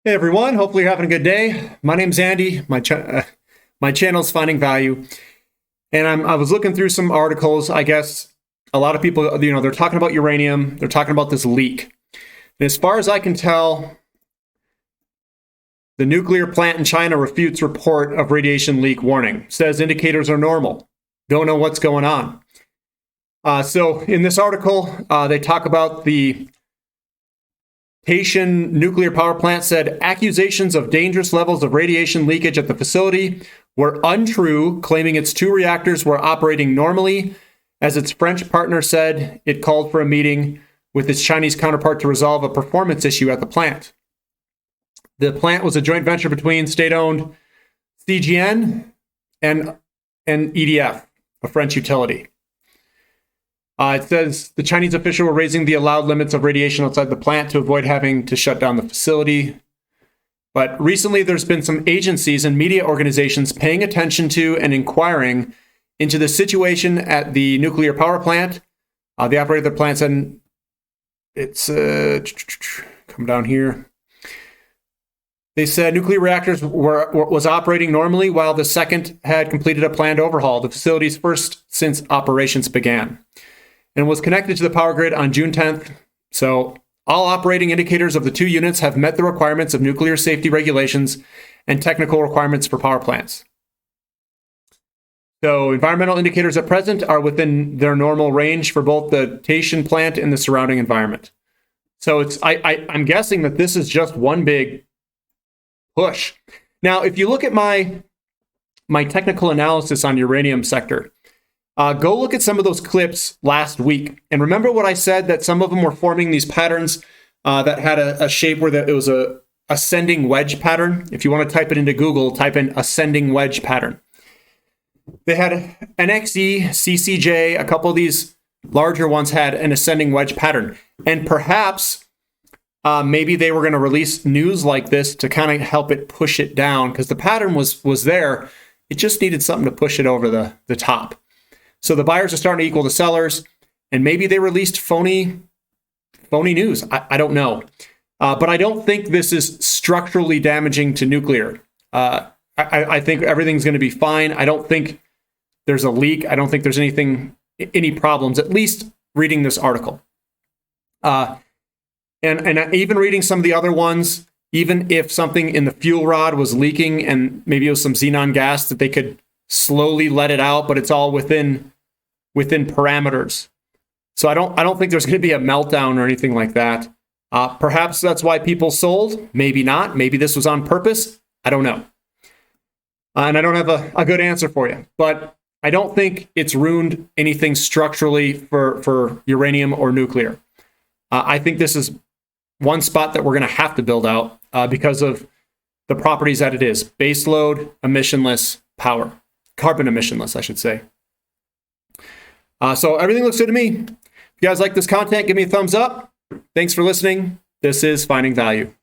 Hey everyone, hopefully you're having a good day. My name's Andy. My channel's Finding Value, and I was looking through some articles. I guess a lot of people, they're talking about uranium. They're talking about this leak. And as far as I can tell, the nuclear plant in China refutes report of radiation leak warning. Says indicators are normal. Don't know what's going on. So in this article, they talk about the Haitian nuclear power plant said accusations of dangerous levels of radiation leakage at the facility were untrue, claiming its two reactors were operating normally. As its French partner said, it called for a meeting with its Chinese counterpart to resolve a performance issue at the plant. The plant was a joint venture between state-owned CGN and EDF, a French utility. It says the Chinese official were raising the allowed limits of radiation outside the plant to avoid having to shut down the facility. But recently, there's been some agencies and media organizations paying attention to and inquiring into the situation at the nuclear power plant. The operator of the plant said it's come down here. They said nuclear reactors was operating normally while the second had completed a planned overhaul, the facility's first since operations began, and was connected to the power grid on June 10th. So all operating indicators of the two units have met the requirements of nuclear safety regulations and technical requirements for power plants. So environmental indicators at present are within their normal range for both the Haitian plant and the surrounding environment. So I'm guessing that this is just one big push. Now, if you look at my technical analysis on uranium sector, go look at some of those clips last week. And remember what I said, that some of them were forming these patterns that had a shape where it was a ascending wedge pattern. If you want to type it into Google, type in ascending wedge pattern. They had an XE, CCJ, a couple of these larger ones had an ascending wedge pattern. And perhaps maybe they were going to release news like this to kind of help it push it down, because the pattern was there. It just needed something to push it over the top. So the buyers are starting to equal the sellers, and maybe they released phony news. I don't know. But I don't think this is structurally damaging to nuclear. I think everything's going to be fine. I don't think there's a leak. I don't think there's any problems, at least reading this article. And even reading some of the other ones, even if something in the fuel rod was leaking and maybe it was some xenon gas, that they could slowly let it out, but it's all within parameters. So I don't think there's going to be a meltdown or anything like that. Perhaps that's why people sold. Maybe not. Maybe this was on purpose. I don't know. And I don't have a good answer for you. But I don't think it's ruined anything structurally for uranium or nuclear. I think this is one spot that we're going to have to build out because of the properties that it is. Baseload, emissionless power. Carbon emissionless, I should say. So everything looks good to me. If you guys like this content, give me a thumbs up. Thanks for listening. This is Finding Value.